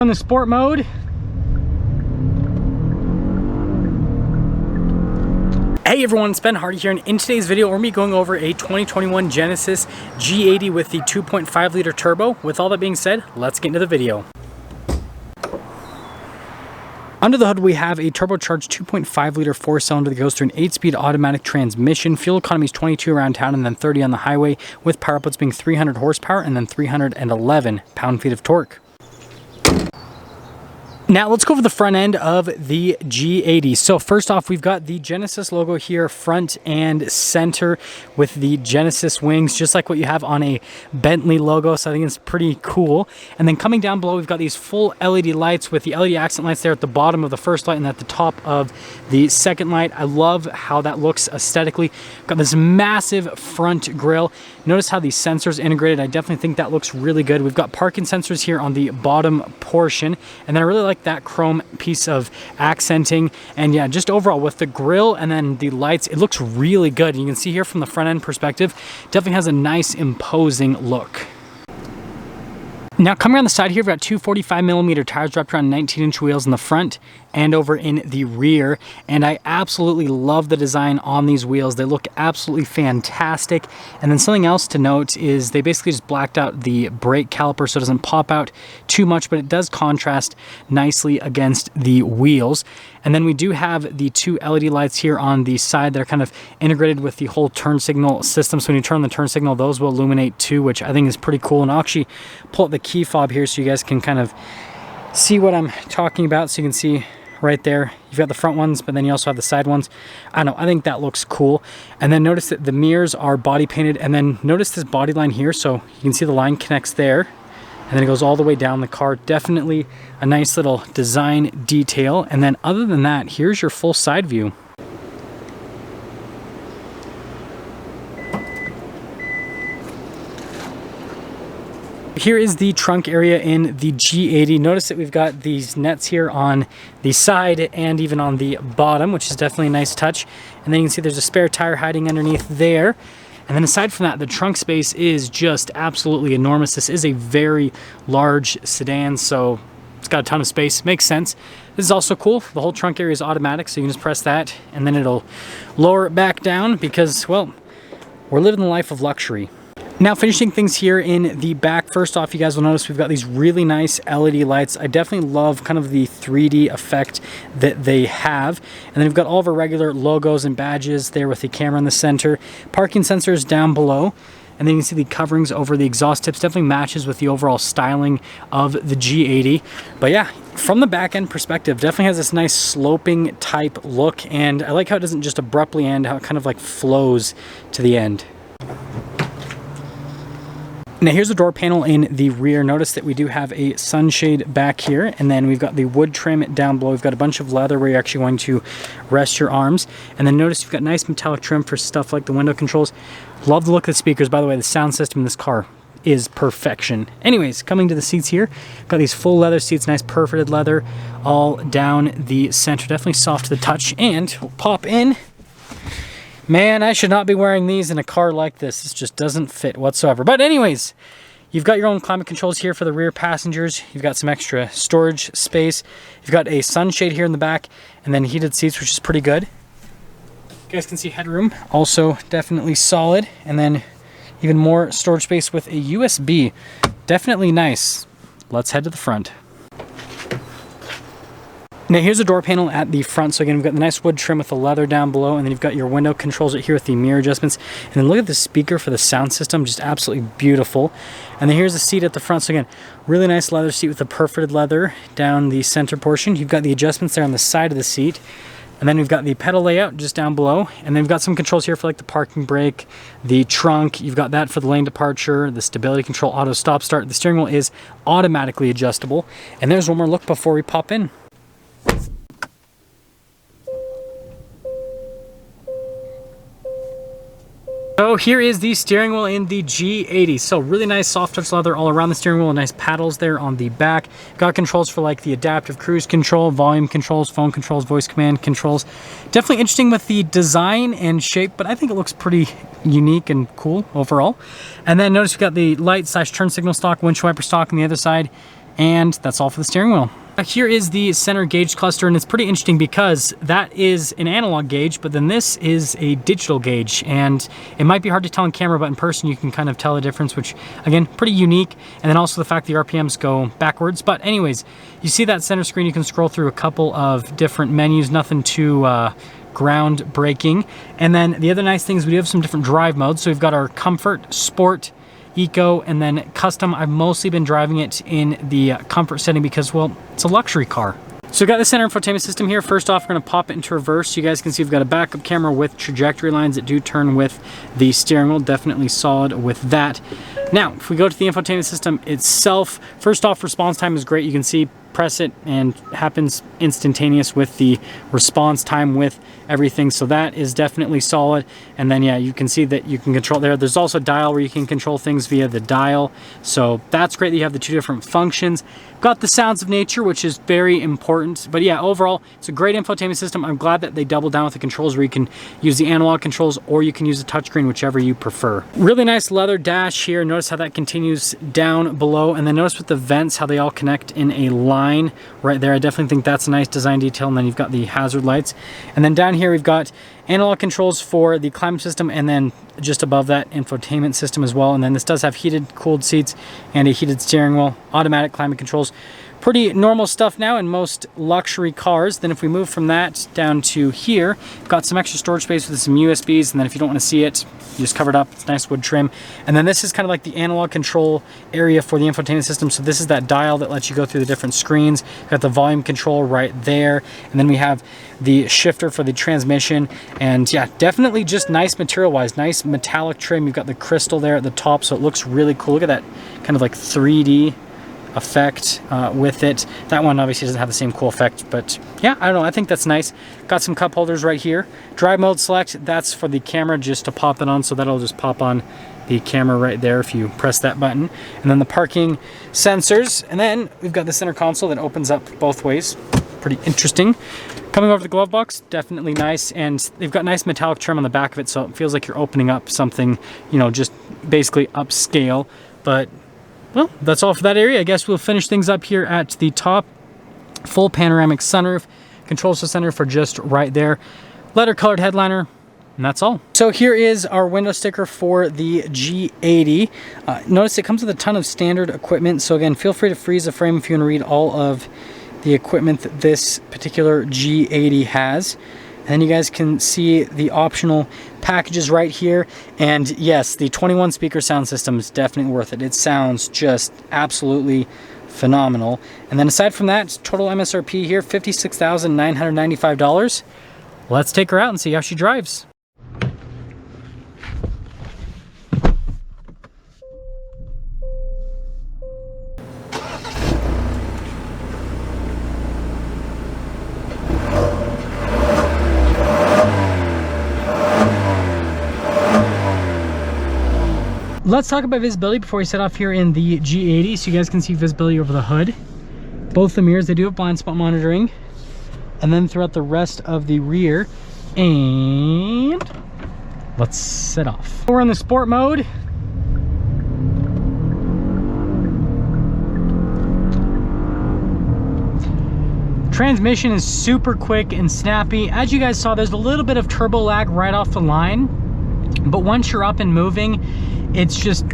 On the sport mode. Hey everyone, it's Ben Hardy here, and in today's video we're going to be going over a 2021 Genesis G80 with the 2.5 liter turbo. With all that being said, let's get into the video. Under the hood we have a turbocharged 2.5 liter 4-cylinder that goes through an 8-speed automatic transmission. Fuel economy is 22 around town and then 30 on the highway, with power outputs being 300 horsepower and then 311 pound-feet of torque. Now let's go over the front end of the G80. So first off, we've got the Genesis logo here, front and center, with the Genesis wings, just like what you have on a Bentley logo. So I think it's pretty cool. And then coming down below, we've got these full LED lights with the LED accent lights there at the bottom of the first light and at the top of the second light. I love how that looks aesthetically. Got this massive front grille. Notice how these sensors integrated. I definitely think that looks really good. We've got parking sensors here on the bottom portion, and then I really like that chrome piece of accenting. And yeah, just overall with the grille and then the lights, it looks really good. You can see here from the front end perspective, definitely has a nice imposing look. Now coming around the side here, we've got two 45mm tires wrapped around 19-inch wheels in the front and over in the rear, and I absolutely love the design on these wheels. They look absolutely fantastic. And then something else to note is they basically just blacked out the brake caliper so it doesn't pop out too much, but it does contrast nicely against the wheels. And then we do have the two LED lights here on the side that are kind of integrated with the whole turn signal system. So when you turn on the turn signal, those will illuminate too, which I think is pretty cool. And I'll actually pull up the key fob here so you guys can kind of see what I'm talking about. So you can see right there, you've got the front ones, but then you also have the side ones. I don't know, I think that looks cool. And then notice that the mirrors are body painted, and then notice this body line here. So you can see the line connects there, and then it goes all the way down the car. Definitely a nice little design detail. And then other than that, here's your full side view. Here is the trunk area in the G80. Notice that we've got these nets here on the side and even on the bottom, which is definitely a nice touch. And then you can see there's a spare tire hiding underneath there. And then aside from that, the trunk space is just absolutely enormous. This is a very large sedan, so it's got a ton of space. Makes sense. This is also cool. The whole trunk area is automatic, so you can just press that and then it'll lower it back down because, well, we're living the life of luxury. Now finishing things here in the back, first off, you guys will notice we've got these really nice LED lights. I definitely love kind of the 3D effect that they have. And then we've got all of our regular logos and badges there with the camera in the center. Parking sensors down below. And then you can see the coverings over the exhaust tips. Definitely matches with the overall styling of the G80. But yeah, from the back end perspective, definitely has this nice sloping type look. And I like how it doesn't just abruptly end, how it kind of like flows to the end. Now here's the door panel in the rear. Notice that we do have a sunshade back here, and then we've got the wood trim down below. We've got a bunch of leather where you're actually going to rest your arms. And then notice you've got nice metallic trim for stuff like the window controls. Love the look of the speakers. By the way, the sound system in this car is perfection. Anyways, coming to the seats here, got these full leather seats, nice perforated leather all down the center. Definitely soft to the touch, and we'll pop in. Man, I should not be wearing these in a car like this. This just doesn't fit whatsoever. But anyways, you've got your own climate controls here for the rear passengers. You've got some extra storage space. You've got a sunshade here in the back, and then heated seats, which is pretty good. You guys can see headroom, also definitely solid. And then even more storage space with a USB. Definitely nice. Let's head to the front. Now here's a door panel at the front. So again, we've got the nice wood trim with the leather down below, and then you've got your window controls right here with the mirror adjustments. And then look at the speaker for the sound system, just absolutely beautiful. And then here's the seat at the front. So again, really nice leather seat with the perforated leather down the center portion. You've got the adjustments there on the side of the seat. And then we've got the pedal layout just down below. And then we've got some controls here for like the parking brake, the trunk. You've got that for the lane departure, the stability control, auto stop start. The steering wheel is automatically adjustable. And there's one more look before we pop in. So here is the steering wheel in the G80. So really nice soft touch leather all around the steering wheel, nice paddles there on the back. Got controls for like the adaptive cruise control, volume controls, phone controls, voice command controls. Definitely interesting with the design and shape, but I think it looks pretty unique and cool overall. And then notice we've got the light / turn signal stock, windshield wiper stock on the other side. And that's all for the steering wheel. Here is the center gauge cluster, and it's pretty interesting because that is an analog gauge, but then this is a digital gauge, and it might be hard to tell on camera, but in person you can kind of tell the difference, which again, pretty unique. And then also the fact the RPMs go backwards. But anyways, you see that center screen, you can scroll through a couple of different menus, nothing too groundbreaking. And then the other nice thing is we do have some different drive modes. So we've got our comfort, sport, eco, and then custom. I've mostly been driving it in the comfort setting because, well, it's a luxury car. So we've got the center infotainment system here. First off, we're gonna pop it into reverse. You guys can see we've got a backup camera with trajectory lines that do turn with the steering wheel. Definitely solid with that. Now, if we go to the infotainment system itself, first off, response time is great. You can see press it and happens instantaneous with the response time with everything, so that is definitely solid. And then yeah, you can see that you can control there. There's also a dial where you can control things via the dial, so that's great that you have the two different functions. Got the sounds of nature, which is very important. But yeah, overall, it's a great infotainment system. I'm glad that they doubled down with the controls where you can use the analog controls or you can use the touchscreen, whichever you prefer. Really nice leather dash here. Notice how that continues down below, and then notice with the vents how they all connect in a line right there. I definitely think that's a nice design detail. And then you've got the hazard lights, and then down here we've got analog controls for the climate system, and then just above that, infotainment system as well. And then this does have heated, cooled seats and a heated steering wheel, automatic climate controls. Pretty normal stuff now in most luxury cars. Then if we move from that down to here, we've got some extra storage space with some USBs, and then if you don't want to see it, you just cover it up. It's nice wood trim. And then this is kind of like the analog control area for the infotainment system. So this is that dial that lets you go through the different screens. Got the volume control right there. And then we have the shifter for the transmission. And yeah, definitely just nice material-wise, nice metallic trim. You've got the crystal there at the top, so it looks really cool. Look at that kind of like 3D effect with it. That one obviously doesn't have the same cool effect, but yeah, I don't know, I think that's nice. Got some cup holders right here. Drive mode select, that's for the camera, just to pop it on, so that'll just pop on the camera right there if you press that button. And then the parking sensors, and then we've got the center console that opens up both ways. Pretty interesting. Coming over the glove box, definitely nice, and they've got nice metallic trim on the back of it, so it feels like you're opening up something, you know, just basically upscale. But well, that's all for that area. I guess we'll finish things up here at the top. Full panoramic sunroof, controls the center for just right there. Leather colored headliner, and that's all. So here is our window sticker for the G80. Notice it comes with a ton of standard equipment. So again, feel free to freeze the frame if you want to read all of the equipment that this particular G80 has. And then you guys can see the optional packages right here. And yes, the 21 speaker sound system is definitely worth it. It sounds just absolutely phenomenal. And then aside from that, total MSRP here, $56,995. Let's take her out and see how she drives. Let's talk about visibility before we set off here in the G80, so you guys can see visibility over the hood. Both the mirrors, they do have blind spot monitoring, and then throughout the rest of the rear. And let's set off. We're in the sport mode. Transmission is super quick and snappy. As you guys saw, there's a little bit of turbo lag right off the line, but once you're up and moving, it's just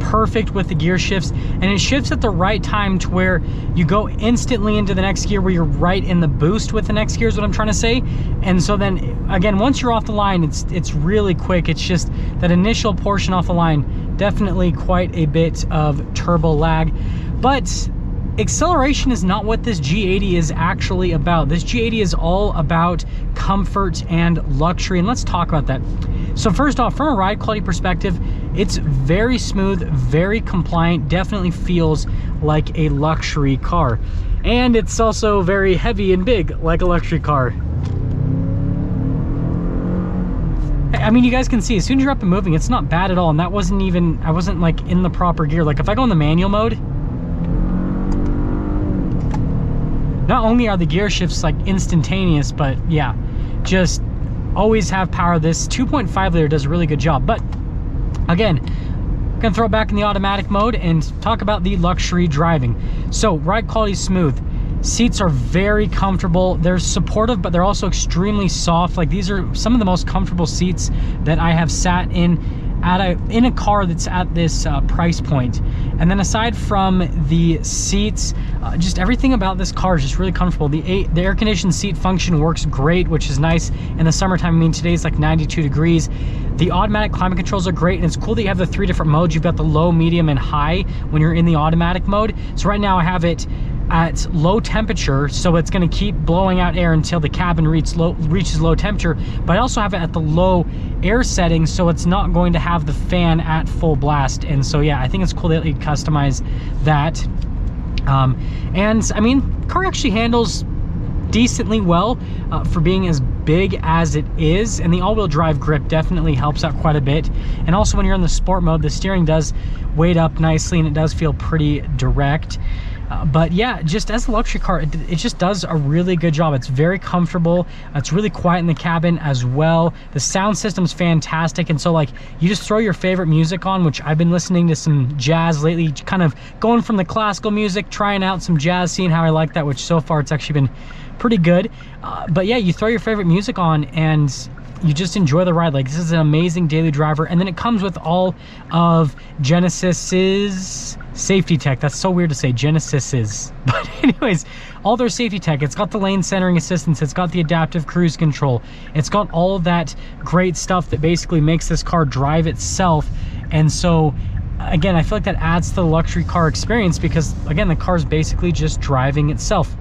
perfect with the gear shifts, and it shifts at the right time to where you go instantly into the next gear, where you're right in the boost with the next gear is what I'm trying to say. And so then again, once you're off the line, it's really quick. It's just that initial portion off the line, definitely quite a bit of turbo lag. But acceleration is not what this G80 is actually about. This G80 is all about comfort and luxury, and let's talk about that. So first off, from a ride quality perspective, it's very smooth, very compliant, definitely feels like a luxury car. And it's also very heavy and big, like a luxury car. I mean, you guys can see, as soon as you're up and moving, it's not bad at all. And that wasn't even, I wasn't like in the proper gear. Like if I go in the manual mode, not only are the gear shifts like instantaneous, but yeah, just always have power. This 2.5 liter does a really good job. But again, Gonna throw it back in the automatic mode and talk about the luxury driving. So ride quality is smooth. Seats are very comfortable. They're supportive, but they're also extremely soft. Like, these are some of the most comfortable seats that I have sat in a car that's at this price point. And then aside from the seats, just everything about this car is just really comfortable. The air conditioned seat function works great, which is nice in the summertime. I mean, today's like 92 degrees. The automatic climate controls are great, and it's cool that you have the 3 different modes. You've got the low, medium, and high when you're in the automatic mode. So right now I have it at low temperature, so it's going to keep blowing out air until the cabin reaches low temperature, but I also have it at the low air setting, so it's not going to have the fan at full blast. And so yeah, I think it's cool that you customize that. And I mean, car actually handles decently well for being as big as it is, and the all-wheel drive grip definitely helps out quite a bit. And also when you're in the sport mode, the steering does weight up nicely and it does feel pretty direct. But yeah, just as a luxury car, it just does a really good job. It's very comfortable. It's really quiet in the cabin as well. The sound system's fantastic. And so like, you just throw your favorite music on, which I've been listening to some jazz lately, kind of going from the classical music, trying out some jazz, seeing how I like that, which so far it's actually been pretty good. But yeah, you throw your favorite music on and you just enjoy the ride. Like, this is an amazing daily driver. And then it comes with all of Genesis's safety tech. That's so weird to say, Genesis's. But anyways, all their safety tech. It's got the lane centering assistance. It's got the adaptive cruise control. It's got all of that great stuff that basically makes this car drive itself. And so again, I feel like that adds to the luxury car experience because again, the car's basically just driving itself.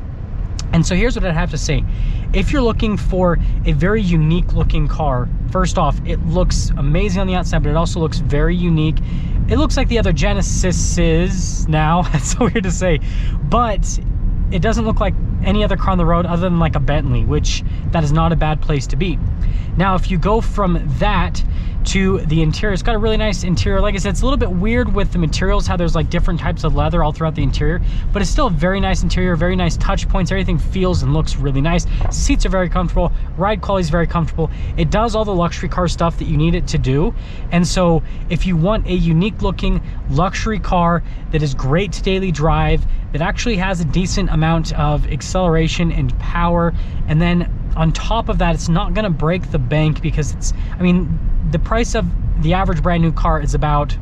And so here's what I'd have to say. If you're looking for a very unique looking car, first off, it looks amazing on the outside, but it also looks very unique. It looks like the other Genesises now. That's so weird to say, but it doesn't look like any other car on the road other than like a Bentley, which that is not a bad place to be. Now, if you go from that to the interior, it's got a really nice interior. Like I said, it's a little bit weird with the materials, how there's like different types of leather all throughout the interior, but it's still a very nice interior, very nice touch points. Everything feels and looks really nice. Seats are very comfortable. Ride quality is very comfortable. It does all the luxury car stuff that you need it to do. And so if you want a unique looking luxury car that is great to daily drive, that actually has a decent amount of acceleration and power, and then on top of that, it's not going to break the bank because it's, I mean, the price of the average brand new car is about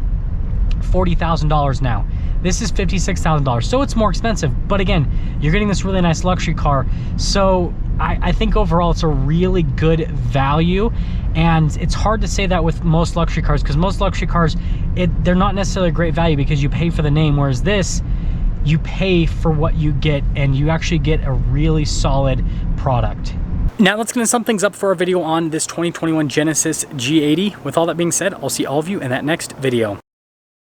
$40,000 now. This is $56,000, so it's more expensive. But again, you're getting this really nice luxury car. So I think overall it's a really good value. And it's hard to say that with most luxury cars, because most luxury cars, they're not necessarily a great value because you pay for the name, whereas this, you pay for what you get and you actually get a really solid product. Now let's get sum things up for our video on this 2021 Genesis G80. With all that being said, I'll see all of you in that next video.